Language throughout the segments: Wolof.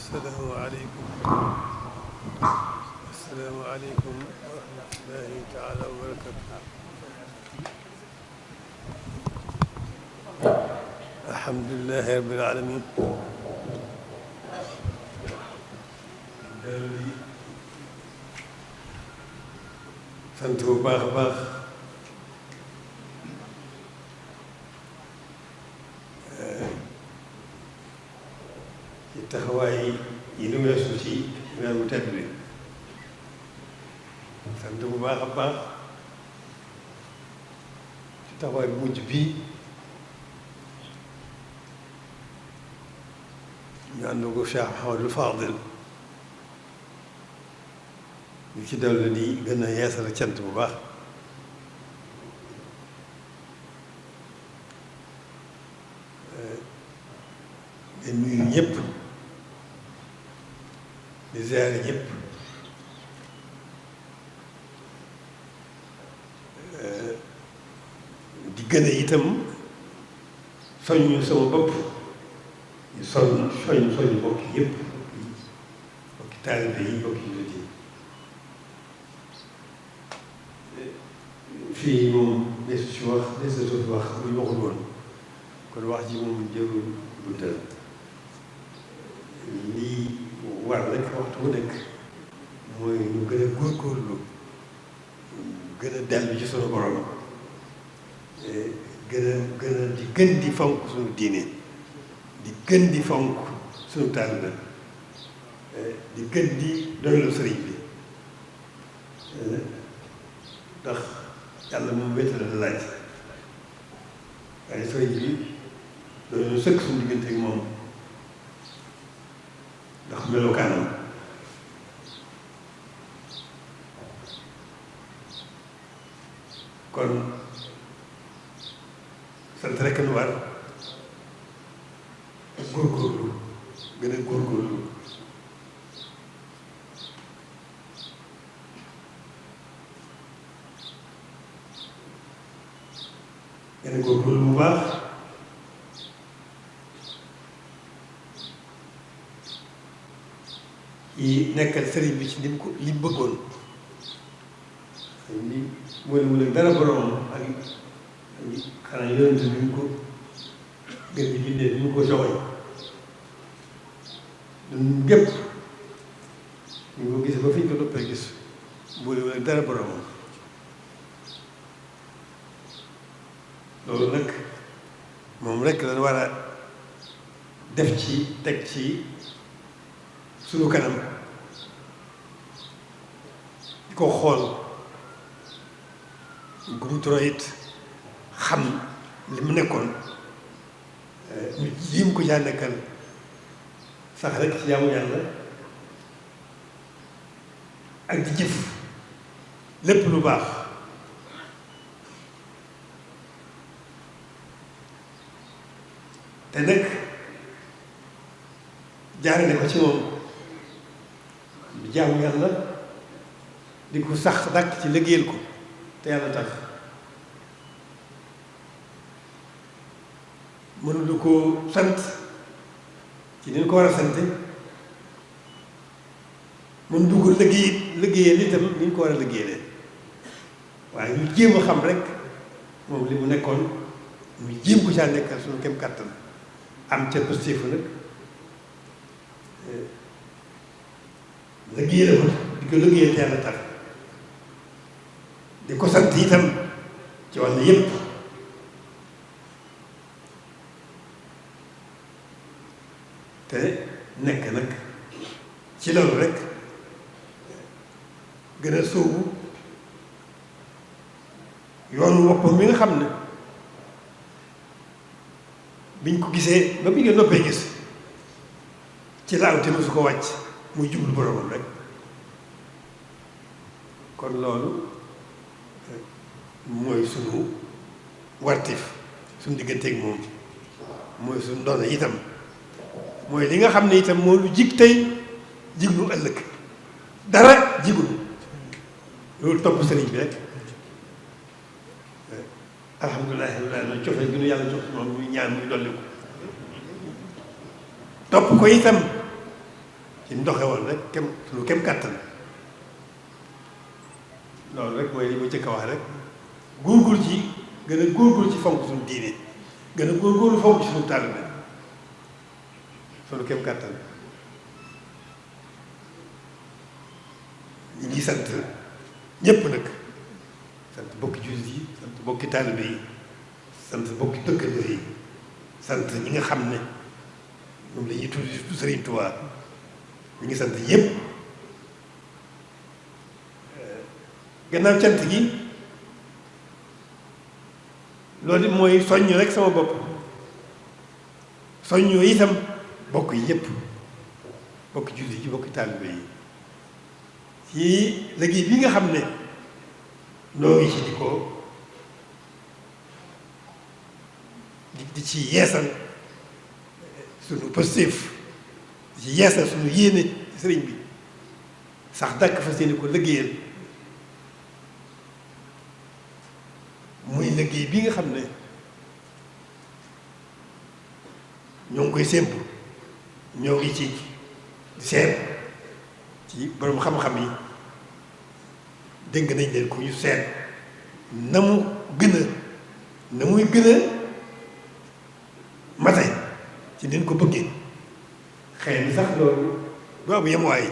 السلام عليكم. السلام عليكم ورحمة الله تعالى وبركاته. الحمد لله رب العالمين. dellu sant bu baax a baax ci taxawaay yi nu weesu ci weer bu tedd bi. sant bu baax a baax ci taxawaay bu mujj bii ñu ànd ko Cheikh Mouhamadou Fadil ñu ci dellu di gën a yeesal cant bu baax. di nuyu ñëpp di ziare ñëpp di gën a itam soññ sama bopp di soññ bokki yëpp bokki taalibe yi bokki jullit yi. fii moom desu ci wax desu ci wax bu ñu waxul woon kon wax ji moom jërul guddal. lii war rek waxtu bu nekk mooy ñu gën a góorgóorlu gën a dellu ci sunu borom gën di fonk sunu diine di gën di fonk sunu taalibe di gën di doylu sëriñ bi ndax yàlla moom wéetal la laaj waaye sëriñ bi doylu sëkk suñu diggante ak moom ndax melokaanam. kon sant rekk nu war góorgóorlu gën a góorgóorlu gën a góorgóorlu bu baax yi nekkal sëriñ bi ci li mu bëggoon li mu ne dara borom ak xanaa yonent bi mu ko gën di bindee bi mu ko joxoñ ñun gépp ñu ko gisee ba fi ñu ko doppee gis boole mu ne dara borom loolu nag moom rekk lañ war a def ci teg ci sunu kanam di ko xool gumuturo it xam li mu nekkoon ñu jiim ko caa nekkal sax rek ci jaamu yàlla ak di jëf lépp lu baax te nag jaarale ko ci moom di jaamu yàlla di ko sax dàkk ci liggéeyal ko te yàlla tax mënulu ko sant ci ni ñu ko war a sante mën du ko liggéeyal itam ni ñu ko war a liggéeyalee waaye ñu jéem a xam rek moom li mu nekkoon ñu jéem ko caa nekkal suñu kem kàttan am ca positif nag liggéeyal ko di ko liggéeyal te yàlla tax di ko sant itam ci wàll yépp te nekk nag ci loolu rek gën a sóobu yoonu boppam mi nga xam ne biñ ko gisee ba bi nga noppee gis ci laaw te su ko wàcc muy jublu boromam rek. kon loolu mooy sunu wartif suñu digganteeg moom mooy suñu doon itam mooy li nga xam ne itam moo lu jig tey jig lu ëllëg dara jigul loolu topp sëriñ bi rek. alhamdulilah na cofee gi nu yàlla jox moom muy ñaan muy dolli ko topp ko itam ci ndoxe woon rek suñu kem kàttan loolu rek mooy li ma jëkk a wax rek góorgóorlu ci gën a góorgóorlu ci fonk suñu diine gën a góorgóorlu fonk ci suñu taalibe suñu kem kàttan ñu ngi sant ñépp nag sant bokki jullit yi sant bokki taalibe yi sant bokki dëkkandoo yi sant ñi nga xam ne moom la ñuy tudd Sëriñ Tuubaa ñu ngi sant ñépp gannaaw cant gi loolu mooy soññ rek sama bopp soññoo itam bokk yi yépp bokki jullit yi bokki taalibe yi ci liggéey bi nga xam ne noo ngi ci di ci yeesal sunu positif di ci yeesal sunu yéene ci sëriñ bi sax dàkk fas yéene ko liggéeyal muy liggéey bi nga xam ne ñoo ngi koy sémp ñoo ngi ci seet ci borom xam-xam yi dégg nañ leen ko ñu seet na mu gën a na muy gën a mate ci nin ko bëggee xëy na sax loolu du am yemuwaay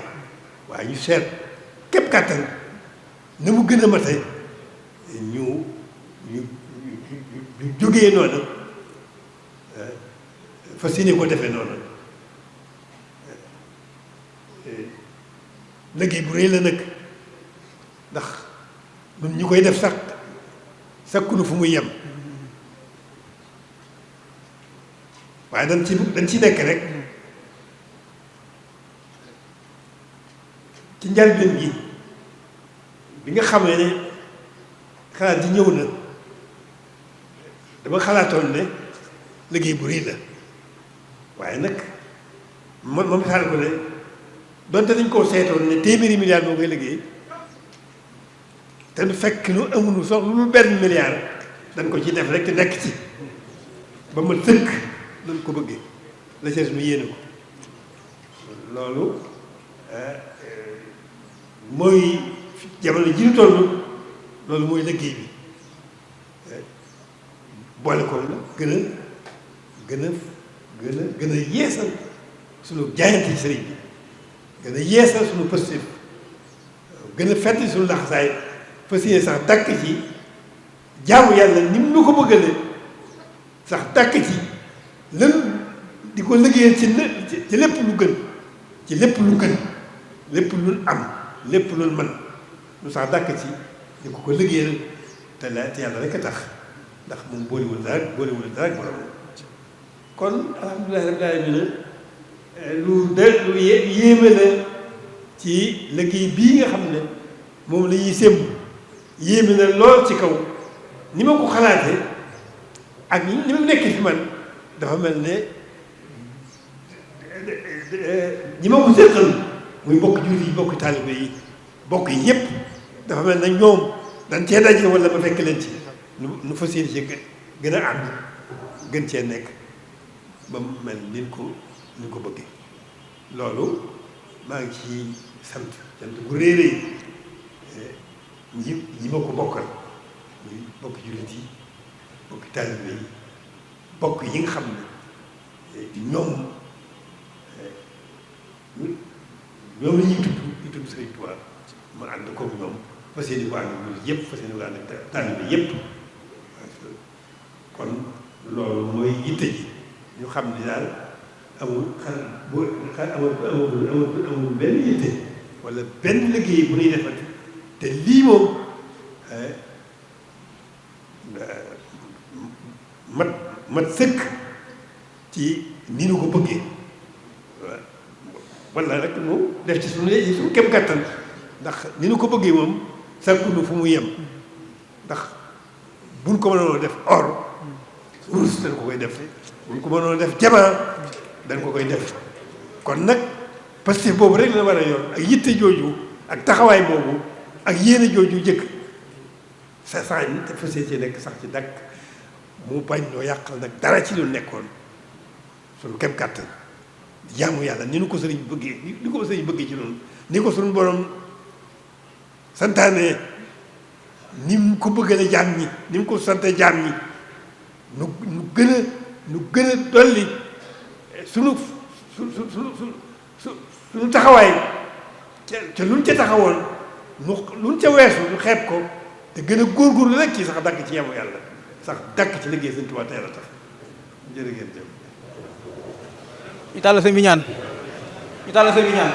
waaye ñu seet képp kàttan na mu gën a mate ñu jógee noonu fas yéene ko defee noonu liggéey bu rëy la nag ndax ñun ñu koy def sax sakkunu fu muy yem waaye dañ ci nekk rek ci njëlbéen gi bi nga xamee ne xalaat ji ñëw na dama xalaatoon ne liggéey bu rëy la waaye nag ma misaal ko ne donte dañ koo seetoon ne téeméeri milliard moo koy liggéey te nu fekk nu amuñu sax lu benn milliard dañ ko ci def rek te nekk ci ba ma tëkk dañ ko bëggee la sees mu yéene ko loolu mooy jamono ji ñu toll loolu mooy liggéey bi boole ko la gën a yeesal suñu jaayante ci sëriñ bi gën a yeesal suñu positif gën a fett suñu laxasaay fas yéene sax dàkk ci jaamu yàlla ni mu nu ko bëggale sax dàkk ci lan di ko liggéeyal ci lépp lu gën ci lépp lu gën lépp lu am lépp lu mën lu sax dàkk ci di ko liggéeyal te yàlla rek a tax ndax moom boolewul dara ak borom kon alhamdulilah rabbil alamin lu yéeme la ci liggéey bii nga xam ne moom la ñuy sémb yéeme na lool ci kaw ni ma ko xalaatee ak ni ma nekk fi man dafa mel ne ñi ma ko séqal muy bokk jullit yi bokk taalibe yi bokk yi yépp dafa mel ne ñoom dañ cee daje wala ma fekk leen ci nu fas yéene ci gën a ànd gën cee nekk ba mu mel ni ko bëggee loolu maa ngi ci sant gu réeré ñi ma ko bokkal muy bokk jullit yi bokk taalibe yi bokk yi nga xam ne ñoom la ñuy tudd Sëriñ Tuubaa ma ànd koog ñoom fas yéene ko ànd jullit yëpp fas yéene ko ànd taalibe yëpp kon loolu mooy yitte ji ñu xam ne daal amul amul benn yitte wala benn liggéey bu ñuy defati te lii moom mat sëkk ci ni nu ko bëggee wala rek nu def ci suñu kem kattan ndax ni nu ko bëggee moom sàkkunu fu mu yem ndax buñ ko mënoon def or wurus dañ ko koy def buñ ko mënoon def jamaa dañ ko koy def kon nag parce que boobu rek la war a yor ak yitte jooju ak taxawaay boobu ak yéene jooju jëkk sa sañ te fas ci nekk sax ci dakk mu bañ noo yàqal nag dara ci lu nekkoon suñu kem kàttan jaamu yàlla ni nu ko sëriñ bëggee ni ko sëriñ bëggee ci noonu ni ko suñu borom santaane ni mu ko bëggale jaam ñi ni mu ko sante jaam ñi nu gën a dolli sunu sunu taxawaay ca luñ ca taxawoon luñ ca weesu ñu xeeb ko te gën a góorgóorlu rek ci sax dàkk ci yamu yàlla sax dàkk ci liggéey Sëñ Tuubaa tey la tax jërë ngeen jëf. ñu tàll sëñ bi ñaan ñu tàll sëñ bi ñaan.